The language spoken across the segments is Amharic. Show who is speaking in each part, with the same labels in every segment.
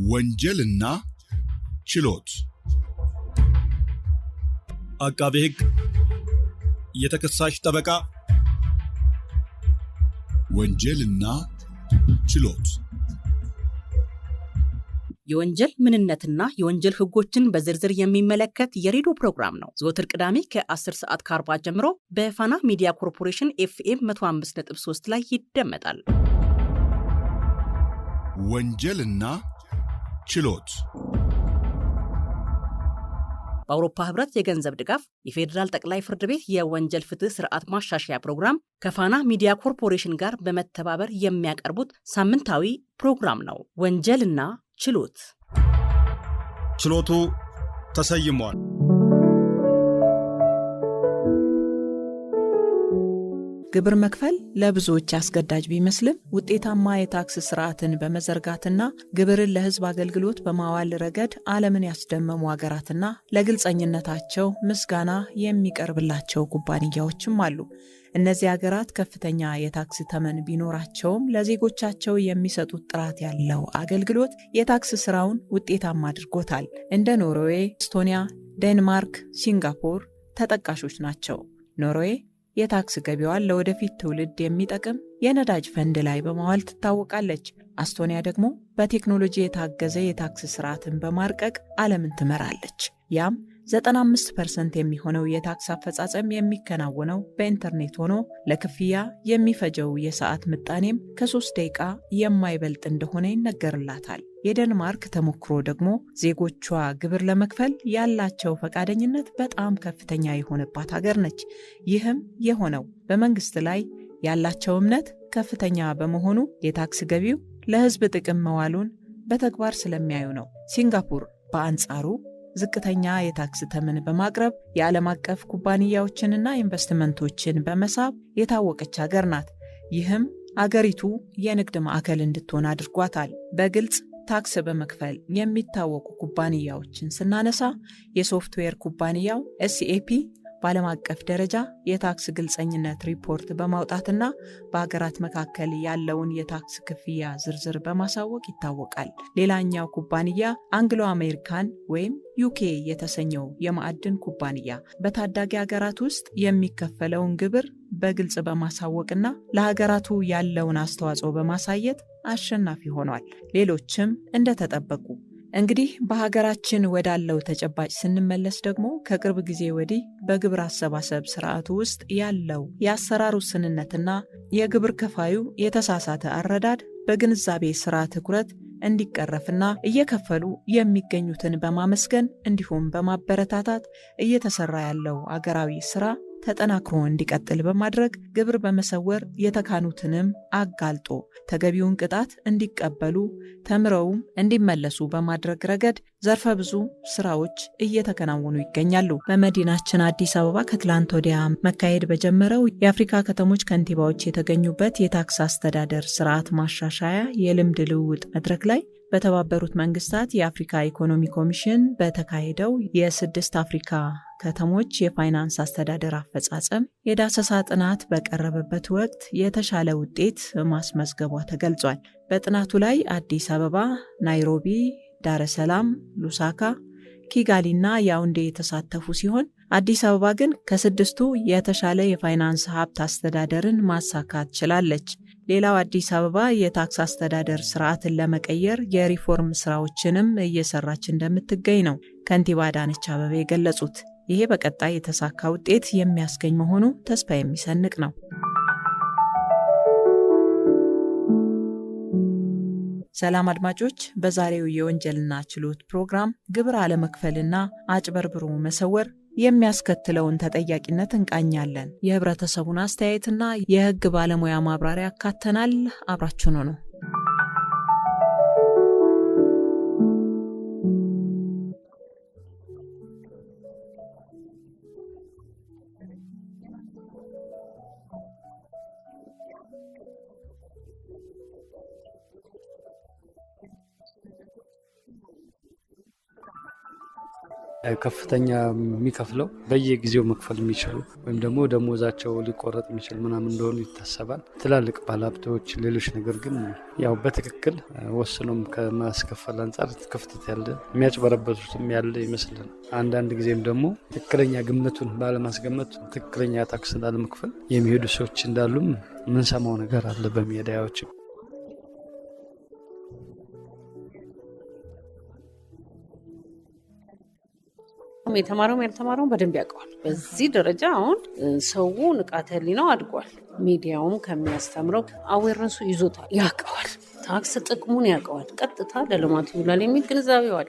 Speaker 1: ወንጀልና ችሎት አቃቤ ሕግ የተከሳሽ ጠበቃ ወንጀልና ችሎት
Speaker 2: የወንጀል ምንነትና የወንጀል ህጎችን በዝርዝር የሚመለከት የሬዲዮ ፕሮግራም ነው። ዘወትር ቅዳሜ ከ10:40 ጀምሮ በፋና ሚዲያ ኮርፖሬሽን FM 105.3 ላይ ይደመጣል።
Speaker 1: ወንጀልና ችሎት
Speaker 2: በአውሮፓ ህብረት የገንዘብ ድጋፍ የፌዴራል ጠቅላይ ፍርድ ቤት የወንጀል ፍትህ ስርዓት ማሻሻያ ፕሮግራም ከፋና ሚዲያ ኮርፖሬሽን ጋር በመተባበር የሚያቀርቡት ሳምንታዊ ፕሮግራም ነው። ወንጀልና ችሎት።
Speaker 3: ችሎቱ ተሰይሟል።
Speaker 4: ግብር መክፈል ለብዙዎች አስገዳጅ ቢመስልም ውጤታማ የታክስ ስርዓትን በመዘርጋትና ግብርን ለህዝብ አገልግሎት በማዋል ረገድ ዓለምን ያስደመሙ ሀገራትና ለግልጸኝነታቸው ምስጋና የሚቀርብላቸው ኩባንያዎችም አሉ። እነዚህ ሀገራት ከፍተኛ የታክስ ተመን ቢኖራቸውም ለዜጎቻቸው የሚሰጡት ጥራት ያለው አገልግሎት የታክስ ስራውን ውጤታማ አድርጎታል። እንደ ኖርዌይ፣ ኤስቶኒያ፣ ዴንማርክ፣ ሲንጋፖር ተጠቃሾች ናቸው። ኖርዌይ የታክስ ገቢዋን ለወደፊት ትውልድ የሚጠቅም የነዳጅ ፈንድ ላይ በማዋል ትታወቃለች። ኤስቶኒያ ደግሞ በቴክኖሎጂ የታገዘ የታክስ ስርዓትን በማርቀቅ ዓለምን ትመራለች። ያም 95% የሚሆነው የታክስ አፈጻጸም የሚከናወነው በኢንተርኔት ሆኖ ለክፍያ የሚፈጀው የሰዓት ምጣኔም ከ3 ደቂቃ የማይበልጥ እንደሆነ ይነገርላታል። የደንማርክ ተሞክሮ ደግሞ ዜጎቿ ግብር ለመክፈል ያላቸው ፈቃደኝነት በጣም ከፍተኛ የሆነባት ሀገር ነች። ይህም የሆነው በመንግስት ላይ ያላቸው እምነት ከፍተኛ በመሆኑ የታክስ ገቢው ለህዝብ ጥቅም መዋሉን በተግባር ስለሚያዩ ነው። ሲንጋፖር በአንጻሩ ዝቅተኛ የታክስ ተመን በማቅረብ የዓለም አቀፍ ኩባንያዎችንና ኢንቨስትመንቶችን በመሳብ የታወቀች ሀገር ናት። ይህም አገሪቱ የንግድ ማዕከል እንድትሆን አድርጓታል። በግልጽ ታክስ በመክፈል የሚታወቁ ኩባንያዎችን ስናነሳ የሶፍትዌር ኩባንያው SAP በዓለም አቀፍ ደረጃ የታክስ ግልጸኝነት ሪፖርት በማውጣትና በሀገራት መካከል ያለውን የታክስ ክፍያ ዝርዝር በማሳወቅ ይታወቃል። ሌላኛው ኩባንያ አንግሎ አሜሪካን ወይም UK የተሰኘው የማዕድን ኩባንያ በታዳጊ ሀገራት ውስጥ የሚከፈለውን ግብር በግልጽ በማሳወቅና ለሀገራቱ ያለውን አስተዋጽኦ በማሳየት አሸናፊ ሆኗል። ሌሎችም እንደተጠበቁ። እንግዲህ በሀገራችን ወዳለው ተጨባጭ ስንመለስ ደግሞ ከቅርብ ጊዜ ወዲህ በግብር አሰባሰብ ስርዓቱ ውስጥ ያለው የአሰራር ውስንነትና የግብር ከፋዩ የተሳሳተ አረዳድ በግንዛቤ ስራ ትኩረት እንዲቀረፍና እየከፈሉ የሚገኙትን በማመስገን እንዲሁም በማበረታታት እየተሰራ ያለው አገራዊ ስራ ተጠናክሮ እንዲቀጥል በማድረግ ግብር በመሰወር የተካኑትንም አጋልጦ ተገቢውን ቅጣት እንዲቀበሉ ተምረውም እንዲመለሱ በማድረግ ረገድ ዘርፈ ብዙ ስራዎች እየተከናወኑ ይገኛሉ። በመዲናችን አዲስ አበባ ከትላንት ወዲያ መካሄድ በጀመረው የአፍሪካ ከተሞች ከንቲባዎች የተገኙበት የታክስ አስተዳደር ስርዓት ማሻሻያ የልምድ ልውውጥ መድረክ ላይ በተባበሩት መንግስታት የአፍሪካ ኢኮኖሚ ኮሚሽን በተካሄደው የ6 አፍሪካ ከተሞች የፋይናንስ አስተዳደር አፈጻጸም የዳሰሳ ጥናት በቀረበበት ወቅት የተሻለ ውጤት ማስመዝገቧ ተገልጿል። በጥናቱ ላይ አዲስ አበባ፣ ናይሮቢ፣ ዳረ ሰላም፣ ሉሳካ፣ ኪጋሊና ያውንዴ የተሳተፉ ሲሆን አዲስ አበባ ግን ከ6ቱ የተሻለ የፋይናንስ ሀብት አስተዳደርን ማሳካት ችላለች። ሌላው አዲስ አበባ የታክስ አስተዳደር ስርዓትን ለመቀየር የሪፎርም ስራዎችንም እየሰራች እንደምትገኝ ነው ከንቲባ አዳነች አቤቤ የገለጹት። ይሄ በቀጣይ የተሳካ ውጤት የሚያስገኝ መሆኑ ተስፋ የሚሰንቅ ነው። ሰላም አድማጮች፣ በዛሬው የወንጀልና ችሎት ፕሮግራም ግብር አለመክፈልና አጭበርብሮ መሰወር የሚያስከትለውን ተጠያቂነት እንቃኛለን። የህብረተሰቡን አስተያየትና የህግ ባለሙያ ማብራሪያ ያካተናል። አብራችሁን ሁኑ።
Speaker 5: ከፍተኛ የሚከፍለው በየጊዜው መክፈል የሚችሉ ወይም ደግሞ ደሞዛቸው ሊቆረጥ የሚችል ምናምን እንደሆኑ ይታሰባል። ትላልቅ ባለሀብቶች፣ ሌሎች ነገር ግን ያው በትክክል ወስኖም ከማስከፈል አንጻር ክፍተት ያለ የሚያጭበረበቱትም ያለ ይመስላል። አንዳንድ ጊዜም ደግሞ ትክክለኛ ግምቱን ባለማስገመት ትክክለኛ ታክስ ላለመክፈል የሚሄዱ ሰዎች እንዳሉም ምንሰማው ነገር አለ በሚዲያዎች።
Speaker 6: የተማረውም ያልተማረውም በደንብ ያውቀዋል። በዚህ ደረጃ አሁን ሰው ንቃተ ህሊናው አድጓል። ሚዲያውም ከሚያስተምረው አዌርነሱ ይዞታል፣ ያውቀዋል። ታክስ ጥቅሙን ያውቀዋል። ቀጥታ ለልማቱ ይውላል የሚል ግንዛቤው አለ።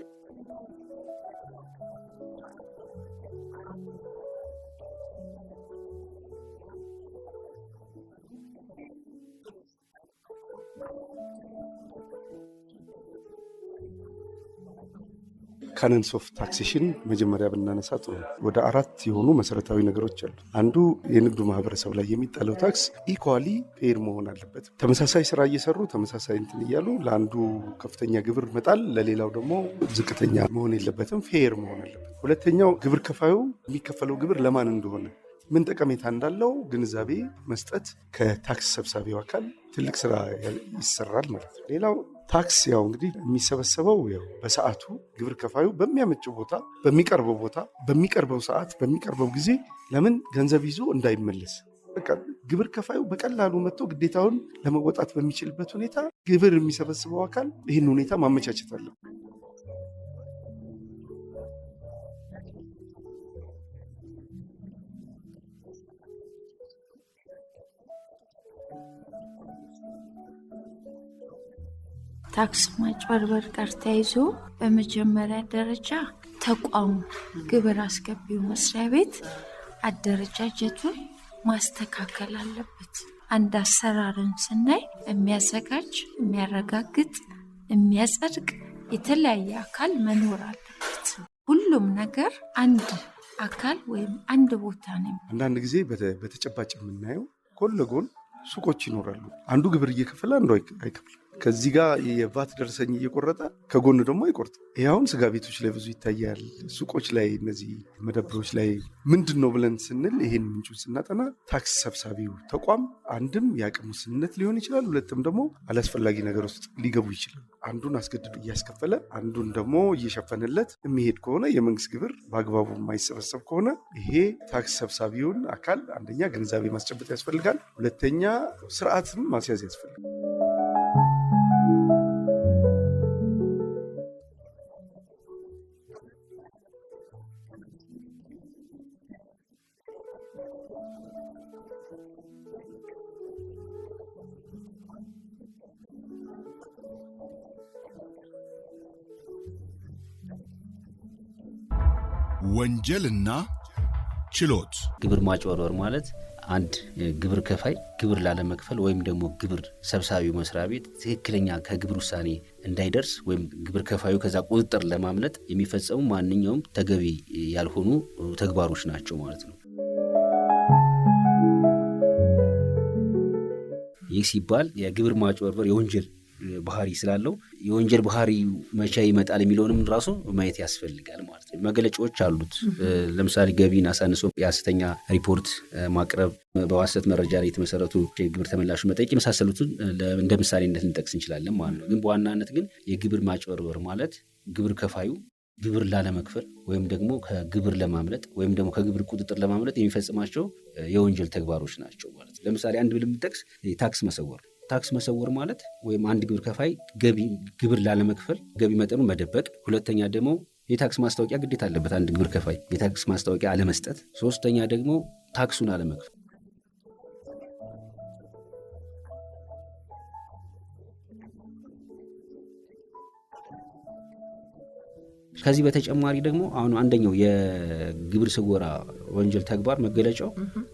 Speaker 7: ካነንስ ኦፍ ታክሴሽን መጀመሪያ ብናነሳ ጥሩ። ወደ 4 የሆኑ መሰረታዊ ነገሮች አሉ። አንዱ የንግዱ ማህበረሰብ ላይ የሚጣለው ታክስ ኢኳሊ ፌር መሆን አለበት። ተመሳሳይ ስራ እየሰሩ ተመሳሳይ እንትን እያሉ ለአንዱ ከፍተኛ ግብር መጣል ለሌላው ደግሞ ዝቅተኛ መሆን የለበትም፣ ፌር መሆን አለበት። ሁለተኛው ግብር ከፋዩ የሚከፈለው ግብር ለማን እንደሆነ ምን ጠቀሜታ እንዳለው ግንዛቤ መስጠት ከታክስ ሰብሳቢው አካል ትልቅ ስራ ይሰራል ማለት ነው። ሌላው ታክስ ያው እንግዲህ የሚሰበሰበው ያው በሰዓቱ ግብር ከፋዩ በሚያመቸው ቦታ በሚቀርበው ሰዓት በሚቀርበው ጊዜ ለምን ገንዘብ ይዞ እንዳይመለስ በቃ ግብር ከፋዩ በቀላሉ መጥቶ ግዴታውን ለመወጣት በሚችልበት ሁኔታ ግብር የሚሰበስበው አካል ይህን ሁኔታ ማመቻቸት አለ።
Speaker 8: ታክስ ማጭበርበር ጋር ተያይዞ በመጀመሪያ ደረጃ ተቋሙ ግብር አስገቢው መስሪያ ቤት አደረጃጀቱን ማስተካከል አለበት። አንድ አሰራርን ስናይ የሚያዘጋጅ፣ የሚያረጋግጥ፣ የሚያጸድቅ የተለያየ አካል መኖር አለበት። ሁሉም ነገር አንድ አካል ወይም አንድ ቦታ ነው።
Speaker 7: አንዳንድ ጊዜ በተጨባጭ የምናየው ጎን ለጎን ሱቆች ይኖራሉ። አንዱ ግብር እየከፈለ አንዱ አይከፍልም። ከዚህ ጋር የቫት ደረሰኝ እየቆረጠ ከጎን ደግሞ አይቆርጥም። ይህ አሁን ስጋ ቤቶች ላይ ብዙ ይታያል። ሱቆች ላይ፣ እነዚህ መደብሮች ላይ ምንድን ነው ብለን ስንል ይሄን ምንጩን ስናጠና ታክስ ሰብሳቢው ተቋም አንድም የአቅም ውስንነት ሊሆን ይችላል፣ ሁለትም ደግሞ አላስፈላጊ ነገር ውስጥ ሊገቡ ይችላል። አንዱን አስገድዶ እያስከፈለ አንዱን ደግሞ እየሸፈነለት የሚሄድ ከሆነ የመንግስት ግብር በአግባቡ የማይሰበሰብ ከሆነ ይሄ ታክስ ሰብሳቢውን አካል አንደኛ ግንዛቤ ማስጨበጥ ያስፈልጋል፣ ሁለተኛ ስርዓትም ማስያዝ ያስፈልጋል።
Speaker 1: ወንጀልና ችሎት።
Speaker 9: ግብር ማጭበርበር ማለት አንድ ግብር ከፋይ ግብር ላለመክፈል ወይም ደግሞ ግብር ሰብሳቢው መስሪያ ቤት ትክክለኛ ከግብር ውሳኔ እንዳይደርስ ወይም ግብር ከፋዩ ከዛ ቁጥጥር ለማምለጥ የሚፈጸሙ ማንኛውም ተገቢ ያልሆኑ ተግባሮች ናቸው ማለት ነው። ይህ ሲባል የግብር ማጭበርበር የወንጀል ባህሪ ስላለው የወንጀል ባህሪ መቼ ይመጣል የሚለውንም ራሱ ማየት ያስፈልጋል ማለት ነው። መገለጫዎች አሉት። ለምሳሌ ገቢን አሳንሶ የሐሰተኛ ሪፖርት ማቅረብ፣ በሐሰት መረጃ ላይ የተመሰረቱ የግብር ተመላሽ መጠየቅ የመሳሰሉትን እንደ ምሳሌነት እንጠቅስ እንችላለን ማለት ነው። ግን በዋናነት ግን የግብር ማጭበርበር ማለት ግብር ከፋዩ ግብር ላለመክፈል ወይም ደግሞ ከግብር ለማምለጥ ወይም ደግሞ ከግብር ቁጥጥር ለማምለጥ የሚፈጽማቸው የወንጀል ተግባሮች ናቸው ማለት ነው። ለምሳሌ አንድ ብለን ብንጠቅስ ታክስ መሰወር። ታክስ መሰወር ማለት ወይም አንድ ግብር ከፋይ ግብር ላለመክፈል ገቢ መጠኑን መደበቅ፣ ሁለተኛ ደግሞ የታክስ ማስታወቂያ ግዴታ አለበት አንድ ግብር ከፋይ የታክስ ማስታወቂያ አለመስጠት፣ ሶስተኛ ደግሞ ታክሱን አለመክፈል። ከዚህ በተጨማሪ ደግሞ አሁን አንደኛው የግብር ስወራ ወንጀል ተግባር መገለጫው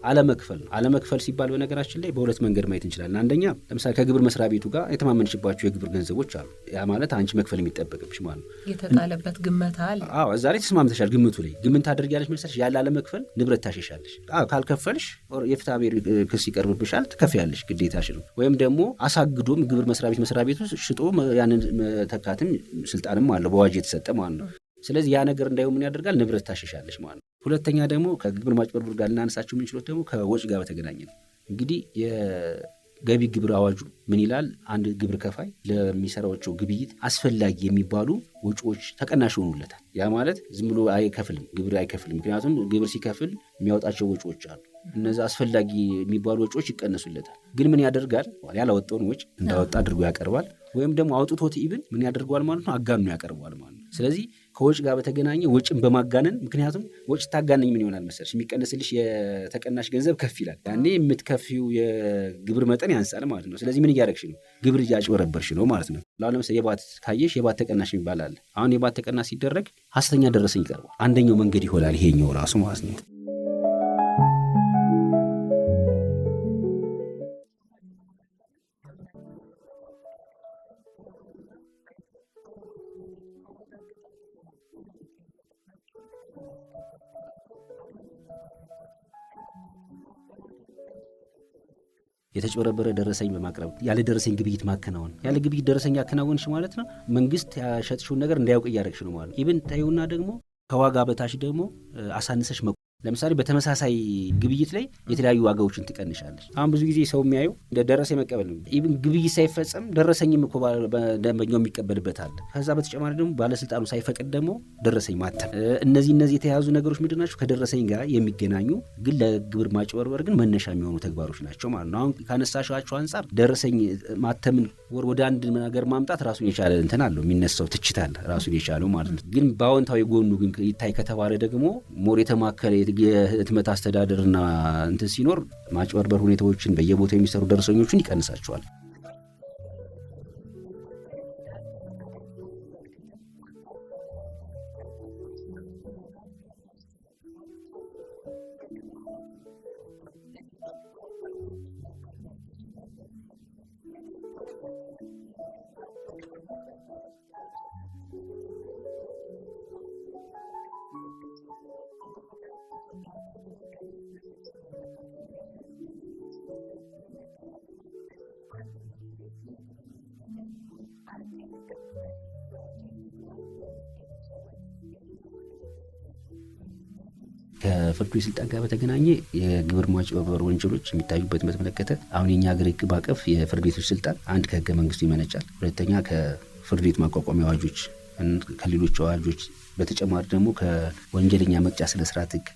Speaker 9: አለመክፈል ነው። አለመክፈል ሲባል በነገራችን ላይ በሁለት መንገድ ማየት እንችላለን። አንደኛ ለምሳሌ ከግብር መስሪያ ቤቱ ጋር የተማመንሽባቸው የግብር ገንዘቦች አሉ። ያ ማለት አንቺ መክፈል የሚጠበቅብሽ ማለት ነው።
Speaker 4: የተጣለበት ግምት አለ።
Speaker 9: አዎ፣ እዛ ላይ ተስማምተሻል። ግምቱ ላይ ግምት ታደርጊያለሽ መሰለሽ። ያለ አለመክፈል ንብረት ታሸሻለሽ። ካልከፈልሽ የፍትሐ ብሔር ክስ ይቀርብብሻል፣ ትከፍያለሽ፣ ግዴታሽ ነው። ወይም ደግሞ አሳግዶም ግብር መስሪያ ቤቱ ሽጦ ያንን መተካትም ስልጣንም አለው በአዋጅ የተሰጠ ማለት ነው። ስለዚህ ያ ነገር እንዳይሆን ምን ያደርጋል? ንብረት ታሸሻለች ማለት ነው። ሁለተኛ ደግሞ ከግብር ማጭበርበር ጋር ልናነሳቸው የምንችለው ደግሞ ከወጭ ጋር በተገናኘ ነው። እንግዲህ የገቢ ግብር አዋጁ ምን ይላል? አንድ ግብር ከፋይ ለሚሰራቸው ግብይት አስፈላጊ የሚባሉ ወጪዎች ተቀናሽ ሆኑለታል። ያ ማለት ዝም ብሎ አይከፍልም፣ ግብር አይከፍልም። ምክንያቱም ግብር ሲከፍል የሚያወጣቸው ወጪዎች አሉ። እነዚህ አስፈላጊ የሚባሉ ወጪዎች ይቀነሱለታል። ግን ምን ያደርጋል? ያላወጣውን ወጪ እንዳወጣ አድርጎ ያቀርባል። ወይም ደግሞ አውጥቶት ኢቭን ምን ያደርገዋል ማለት ነው? አጋኖ ያቀርበዋል ማለት ነው። ስለዚህ ከወጭ ጋር በተገናኘ ወጭን በማጋነን ምክንያቱም ወጭ ታጋነኝ ምን ይሆናል መሰለሽ? የሚቀነስልሽ የተቀናሽ ገንዘብ ከፍ ይላል። ያኔ የምትከፊው የግብር መጠን ያንሳል ማለት ነው። ስለዚህ ምን እያደረግሽ ነው? ግብር እያጭበረበርሽ ነው ማለት ነው። ለምሳሌ የባት ካየሽ የባት ተቀናሽ የሚባል አለ። አሁን የባት ተቀናሽ ሲደረግ ሐሰተኛ ደረሰኝ ይቀርባል። አንደኛው መንገድ ይሆናል ይሄኛው ራሱ ማለት ነው። የተጭበረበረ ደረሰኝ በማቅረብ ያለ ደረሰኝ ግብይት ማከናወን። ያለ ግብይት ደረሰኝ ያከናወንሽ ማለት ነው መንግስት ያሸጥሽውን ነገር እንዳያውቅ እያደረግሽ ነው ማለት ነው። ኢቭን ታዩና ደግሞ ከዋጋ በታች ደግሞ አሳንሰሽ ለምሳሌ በተመሳሳይ ግብይት ላይ የተለያዩ ዋጋዎችን ትቀንሻለሽ። አሁን ብዙ ጊዜ ሰው የሚያየው እንደ ደረሰኝ መቀበል ነው። ኢቭን ግብይት ሳይፈጸም ደረሰኝም እኮ ደንበኛው የሚቀበልበት አለ። ከዛ በተጨማሪ ደግሞ ባለስልጣኑ ሳይፈቅድ ደግሞ ደረሰኝ ማተም። እነዚህ የተያዙ ነገሮች ምንድን ናቸው? ከደረሰኝ ጋር የሚገናኙ ግን ለግብር ማጭበርበር ግን መነሻ የሚሆኑ ተግባሮች ናቸው ማለት ነው። አሁን ካነሳሻቸው አንጻር ደረሰኝ ማተምን ወደ አንድ ነገር ማምጣት ራሱን የቻለ እንትን አለው፣ የሚነሳው ትችት አለ ራሱን የቻለው ማለት ነው። ግን በአዎንታዊ ጎኑ ግን ይታይ ከተባለ ደግሞ ሞር የተማከለ የህትመት አስተዳደርና እንትን ሲኖር ማጭበርበር ሁኔታዎችን በየቦታው የሚሰሩ ደረሰኞችን ይቀንሳቸዋል። ከፍርድ ቤት ስልጣን ጋር በተገናኘ የግብር ማጭበርበር ወንጀሎች የሚታዩበት በተመለከተ አሁን የኛ ሀገር ሕግ ማዕቀፍ የፍርድ ቤቶች ስልጣን አንድ ከህገ መንግስቱ ይመነጫል። ሁለተኛ ከፍርድ ቤት ማቋቋሚያ አዋጆች፣ ከሌሎች አዋጆች በተጨማሪ ደግሞ ከወንጀለኛ መቅጫ ስነ ስርዓት ሕግ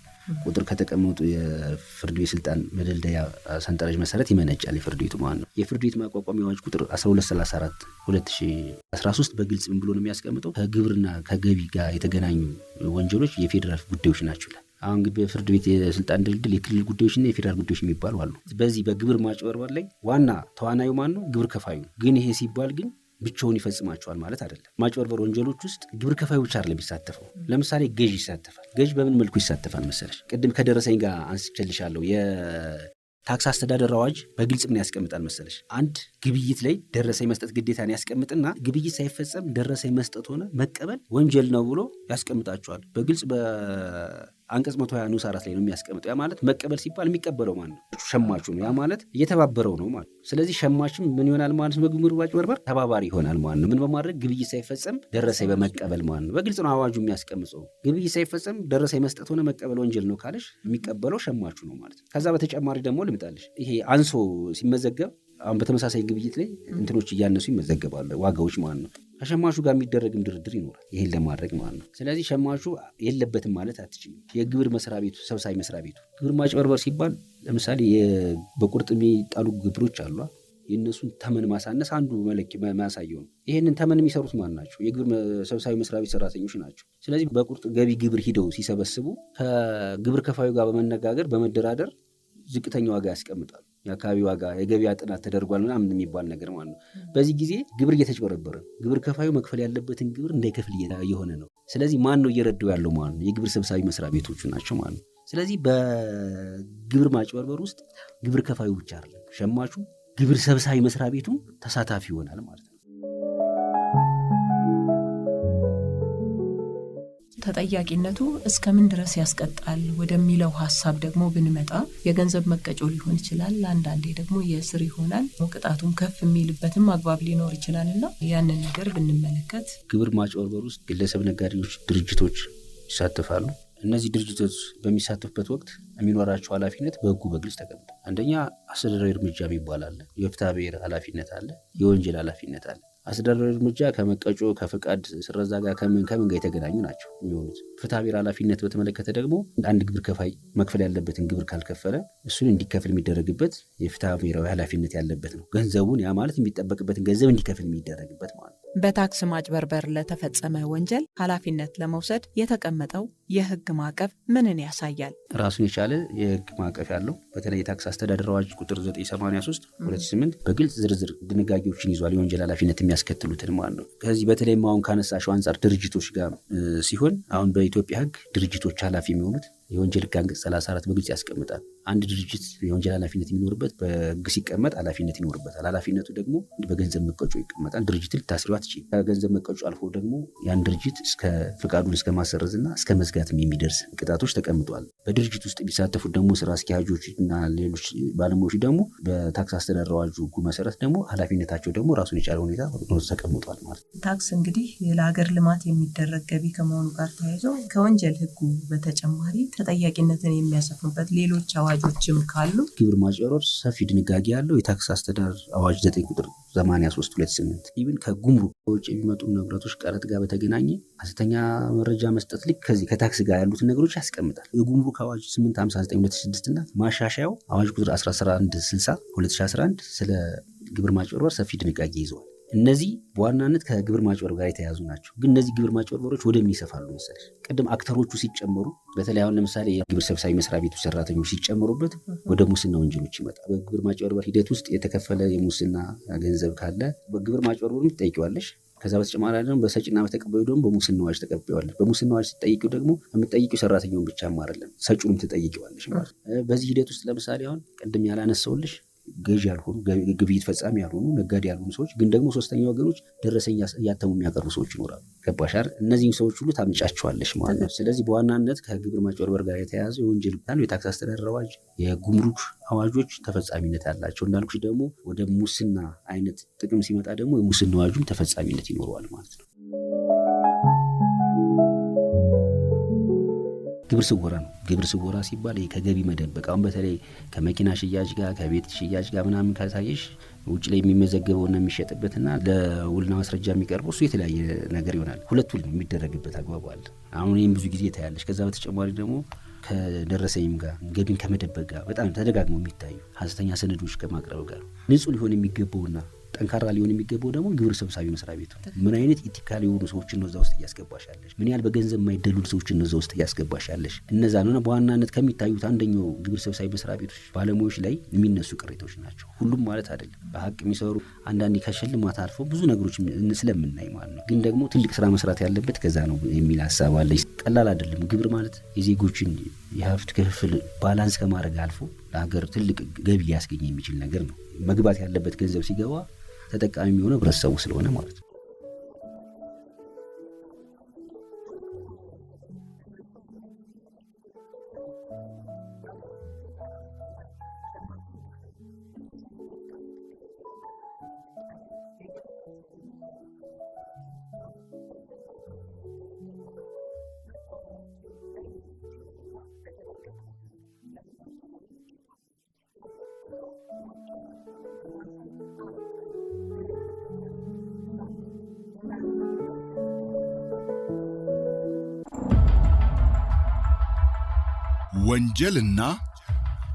Speaker 9: ቁጥር ከተቀመጡ የፍርድ ቤት ስልጣን መደልደያ ሰንጠረዥ መሰረት ይመነጫል የፍርድ ቤቱ ማለት ነው። የፍርድ ቤት ማቋቋሚያ አዋጅ ቁጥር 1234 2013 በግልጽ ምን ብሎ ነው የሚያስቀምጠው? ከግብርና ከገቢ ጋር የተገናኙ ወንጀሎች የፌዴራል ጉዳዮች ናቸው። አሁን እንግዲህ በፍርድ ቤት የስልጣን ድልድል የክልል ጉዳዮችና የፌዴራል ጉዳዮች የሚባሉ አሉ። በዚህ በግብር ማጭበርበር ላይ ዋና ተዋናዩ ማን ነው? ግብር ከፋዩ። ግን ይሄ ሲባል ግን ብቻውን ይፈጽማቸዋል ማለት አይደለም። ማጭበርበር ወንጀሎች ውስጥ ግብር ከፋዩ ብቻ አይደለም የሚሳተፈው። ለምሳሌ ገዥ ይሳተፋል። ገዥ በምን መልኩ ይሳተፋል መሰለሽ? ቅድም ከደረሰኝ ጋር አንስቼልሻለሁ። የታክስ አስተዳደር አዋጅ በግልጽ ምን ያስቀምጣል መሰለሽ? አንድ ግብይት ላይ ደረሰኝ መስጠት ግዴታን ያስቀምጥና ግብይት ሳይፈጸም ደረሰኝ መስጠት ሆነ መቀበል ወንጀል ነው ብሎ ያስቀምጣቸዋል በግልጽ አንቀጽ 120 ንዑስ 4 ላይ ነው የሚያስቀምጠው። ያ ማለት መቀበል ሲባል የሚቀበለው ማን ነው? ሸማቹ ነው። ያ ማለት እየተባበረው ነው ማለት። ስለዚህ ሸማችም ምን ይሆናል ማለት ነው? በግብር ማጭበርበር ተባባሪ ይሆናል ማለት ነው። ምን በማድረግ ግብይት ሳይፈጸም ደረሰኝ በመቀበል ማለት ነው። በግልጽ ነው አዋጁ የሚያስቀምጠው። ግብይት ሳይፈጸም ደረሰኝ መስጠት ሆነ መቀበል ወንጀል ነው ካለሽ የሚቀበለው ሸማቹ ነው ማለት ነው። ከዛ በተጨማሪ ደግሞ ልምጣልሽ፣ ይሄ አንሶ ሲመዘገብ አሁን በተመሳሳይ ግብይት ላይ እንትኖች እያነሱ ይመዘገባሉ ዋጋዎች ማለት ነው። ከሸማቹ ጋር የሚደረግም ድርድር ይኖራል ይሄን ለማድረግ ማለት ነው። ስለዚህ ሸማቹ የለበትም ማለት አትችልም። የግብር መስሪያ ቤቱ ሰብሳቢ መስሪያ ቤቱ ግብር ማጭበርበር ሲባል ለምሳሌ በቁርጥ የሚጣሉ ግብሮች አሉ። የእነሱን ተመን ማሳነስ አንዱ መለኪያ ማሳየው ነው። ይሄንን ተመን የሚሰሩት ማን ናቸው? የግብር ሰብሳቢ መስሪያ ቤት ሰራተኞች ናቸው። ስለዚህ በቁርጥ ገቢ ግብር ሂደው ሲሰበስቡ ከግብር ከፋዩ ጋር በመነጋገር በመደራደር ዝቅተኛ ዋጋ ያስቀምጣሉ። የአካባቢ ዋጋ የገበያ ጥናት ተደርጓል ምናምን የሚባል ነገር ማለት ነው። በዚህ ጊዜ ግብር እየተጭበረበረ ግብር ከፋዩ መክፈል ያለበትን ግብር እንዳይከፍል እየሆነ ነው። ስለዚህ ማን ነው እየረዳው ያለው ማለት ነው? የግብር ሰብሳቢ መስሪያ ቤቶቹ ናቸው ማለት ነው። ስለዚህ በግብር ማጭበርበር ውስጥ ግብር ከፋዩ ብቻ አይደለም፣ ሸማቹ ግብር ሰብሳቢ መስሪያ ቤቱ ተሳታፊ ይሆናል ማለት ነው።
Speaker 4: ተጠያቂነቱ እስከምን ድረስ ያስቀጣል ወደሚለው ሐሳብ ደግሞ ብንመጣ የገንዘብ መቀጮ ሊሆን ይችላል፣ አንዳንዴ ደግሞ የእስር ይሆናል። ቅጣቱም ከፍ የሚልበትም አግባብ ሊኖር ይችላልና ያንን ነገር ብንመለከት
Speaker 9: ግብር ማጭበርበር ውስጥ ግለሰብ፣ ነጋዴዎች፣ ድርጅቶች ይሳተፋሉ። እነዚህ ድርጅቶች በሚሳተፉበት ወቅት የሚኖራቸው ኃላፊነት በሕጉ በግልጽ ተቀምጧል። አንደኛ አስተዳደራዊ እርምጃ የሚባል አለ፣ የፍትሐ ብሔር ኃላፊነት አለ፣ የወንጀል ኃላፊነት አለ። አስተዳደራዊ እርምጃ ከመቀጮ ከፍቃድ ስረዛ ጋር ከምን ጋር የተገናኙ ናቸው የሚሆኑት። ፍትሐ ብሔር ኃላፊነት በተመለከተ ደግሞ አንድ ግብር ከፋይ መክፈል ያለበትን ግብር ካልከፈለ እሱን እንዲከፍል የሚደረግበት የፍትሐ ብሔራዊ ኃላፊነት ያለበት ነው። ገንዘቡን ያ ማለት የሚጠበቅበትን ገንዘብ እንዲከፍል የሚደረግበት ማለት ነው።
Speaker 4: በታክስ ማጭበርበር ለተፈጸመ ወንጀል ኃላፊነት ለመውሰድ የተቀመጠው የህግ ማዕቀፍ ምንን ያሳያል?
Speaker 9: ራሱን የቻለ የህግ ማዕቀፍ ያለው በተለይ የታክስ አስተዳደር አዋጅ ቁጥር 983/2008 በግልጽ ዝርዝር ድንጋጌዎችን ይዟል፣ የወንጀል ኃላፊነት የሚያስከትሉትን ማለት ነው። ከዚህ በተለይም አሁን ካነሳሽው አንጻር ድርጅቶች ጋር ሲሆን አሁን በኢትዮጵያ ህግ ድርጅቶች ኃላፊ የሚሆኑት የወንጀል ህግ አንቀጽ 34 በግልጽ ያስቀምጣል። አንድ ድርጅት የወንጀል ኃላፊነት የሚኖርበት በህግ ሲቀመጥ ኃላፊነት ይኖርበታል። ኃላፊነቱ ደግሞ በገንዘብ መቀጮ ይቀመጣል። ድርጅት ልታስሪው አትችልም። ከገንዘብ መቀጮ አልፎ ደግሞ ያን ድርጅት እስከ ፍቃዱን እስከ ማሰረዝና እስከ መዝጋትም የሚደርስ ቅጣቶች ተቀምጧል። በድርጅት ውስጥ የሚሳተፉት ደግሞ ስራ አስኪያጆች እና ሌሎች ባለሙያዎች ደግሞ በታክስ አስተዳደር አዋጁ ህጉ መሰረት ደግሞ ኃላፊነታቸው ደግሞ ራሱን የቻለ ሁኔታ ተቀምጧል ማለት ነው።
Speaker 4: ታክስ እንግዲህ ለሀገር ልማት የሚደረግ ገቢ ከመሆኑ ጋር ተያይዞ ከወንጀል ህጉ በተጨማሪ ተጠያቂነትን የሚያሰፍኑበት ሌሎች አዋጆችም ካሉ
Speaker 9: ግብር ማጭበርበር ሰፊ ድንጋጌ ያለው የታክስ አስተዳደር አዋጅ 9 ቁጥር 83/2008 ኢቭን ከጉምሩክ ከውጭ የሚመጡ ንብረቶች ቀረጥ ጋር በተገናኘ ሐሰተኛ መረጃ መስጠት ልክ ከዚህ ከታክስ ጋር ያሉትን ነገሮች ያስቀምጣል። የጉምሩክ አዋጅ 859/2006 እና ማሻሻያው አዋጅ ቁጥር 1160/2011 ስለ ግብር ማጭበርበር ሰፊ ድንጋጌ ይዘዋል። እነዚህ በዋናነት ከግብር ማጭበርበር ጋር የተያዙ ናቸው። ግን እነዚህ ግብር ማጭበርበሮች ወደ ምን ይሰፋሉ መሰለሽ? ቅድም አክተሮቹ ሲጨመሩ፣ በተለይ አሁን ለምሳሌ የግብር ሰብሳቢ መስሪያ ቤቱ ሰራተኞች ሲጨመሩበት ወደ ሙስና ወንጀሎች ይመጣል። በግብር ማጭበርበር ሂደት ውስጥ የተከፈለ የሙስና ገንዘብ ካለ በግብር ማጭበርበሩ ትጠይቂዋለሽ። ከዛ በተጨማሪ ደግሞ በሰጪና በተቀባዩ ደግሞ በሙስና አዋጅ ተቀባዩዋለሽ። በሙስና አዋጅ ስትጠይቂው ደግሞ የምትጠይቂው ሰራተኛውን ብቻም አይደለም ሰጪውንም ትጠይቂዋለሽ ማለት ነው። በዚህ ሂደት ውስጥ ለምሳሌ አሁን ቅድም ያላነሳውልሽ ገዢ ያልሆኑ ግብይት ፈጻሚ ያልሆኑ ነጋዴ ያልሆኑ ሰዎች ግን ደግሞ ሶስተኛ ወገኖች ደረሰኝ ያተሙ የሚያቀርቡ ሰዎች ይኖራሉ። ገባሻር? እነዚህን ሰዎች ሁሉ ታመጫቸዋለሽ ማለት ነው። ስለዚህ በዋናነት ከግብር ማጭበርበር ጋር የተያያዘ የወንጀል የታክስ አስተዳደር አዋጅ፣ የጉምሩክ አዋጆች ተፈጻሚነት ያላቸው እንዳልኩሽ ደግሞ ወደ ሙስና አይነት ጥቅም ሲመጣ ደግሞ የሙስና አዋጁም ተፈጻሚነት ይኖረዋል ማለት ነው። ግብር ስወራ ነው። ግብር ስወራ ሲባል ከገቢ መደበቅ አሁን በተለይ ከመኪና ሽያጭ ጋር ከቤት ሽያጭ ጋር ምናምን ካሳየሽ ውጭ ላይ የሚመዘገበውና የሚሸጥበትና ለውልና ማስረጃ የሚቀርበው እሱ የተለያየ ነገር ይሆናል። ሁለቱ የሚደረግበት አግባብ አለ። አሁን ይህም ብዙ ጊዜ ታያለሽ። ከዛ በተጨማሪ ደግሞ ከደረሰኝም ጋር ገቢን ከመደበቅ ጋር በጣም ተደጋግመው የሚታዩ ሐሰተኛ ሰነዶች ከማቅረብ ጋር ንጹህ ሊሆን የሚገባውና ጠንካራ ሊሆን የሚገባው ደግሞ ግብር ሰብሳቢ መስሪያ ቤቱ ምን አይነት ኢቲካል የሆኑ ሰዎችን ነው እዛ ውስጥ እያስገባሻለሽ፣ ምን ያህል በገንዘብ የማይደሉት ሰዎችን ነው እዛ ውስጥ እያስገባሻለሽ። እነዛ ነው በዋናነት ከሚታዩት አንደኛው ግብር ሰብሳቢ መስሪያ ቤቶች ባለሙያዎች ላይ የሚነሱ ቅሬታዎች ናቸው። ሁሉም ማለት አይደለም። በሀቅ የሚሰሩ አንዳንዴ ከሽልማት አልፎ ብዙ ነገሮች ስለምናይ ማለት ነው። ግን ደግሞ ትልቅ ስራ መስራት ያለበት ከዛ ነው የሚል ሀሳብ አለ። ቀላል አይደለም። ግብር ማለት የዜጎችን የሀብት ክፍል ባላንስ ከማድረግ አልፎ ለሀገር ትልቅ ገቢ ሊያስገኝ የሚችል ነገር ነው። መግባት ያለበት ገንዘብ ሲገባ ተጠቃሚ የሚሆነው ህብረተሰቡ ስለሆነ ማለት ነው።
Speaker 1: ወንጀልና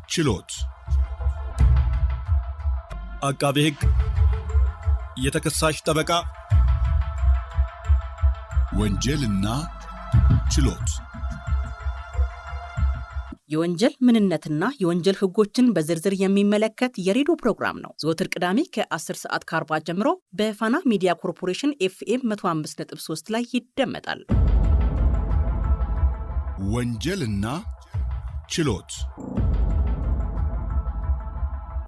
Speaker 1: ችሎት
Speaker 3: አቃቤ ሕግ፣ የተከሳሽ ጠበቃ፣
Speaker 1: ወንጀልና ችሎት
Speaker 2: የወንጀል ምንነትና የወንጀል ህጎችን በዝርዝር የሚመለከት የሬዲዮ ፕሮግራም ነው። ዘወትር ቅዳሜ ከ10 ሰዓት ከ40 ጀምሮ በፋና ሚዲያ ኮርፖሬሽን FM 105.3 ላይ ይደመጣል።
Speaker 1: ወንጀልና ችሎት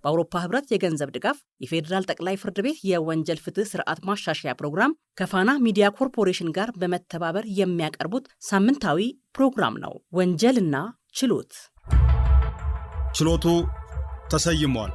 Speaker 2: በአውሮፓ ህብረት የገንዘብ ድጋፍ የፌዴራል ጠቅላይ ፍርድ ቤት የወንጀል ፍትህ ስርዓት ማሻሻያ ፕሮግራም ከፋና ሚዲያ ኮርፖሬሽን ጋር በመተባበር የሚያቀርቡት ሳምንታዊ ፕሮግራም ነው። ወንጀልና ችሎት።
Speaker 3: ችሎቱ ተሰይሟል።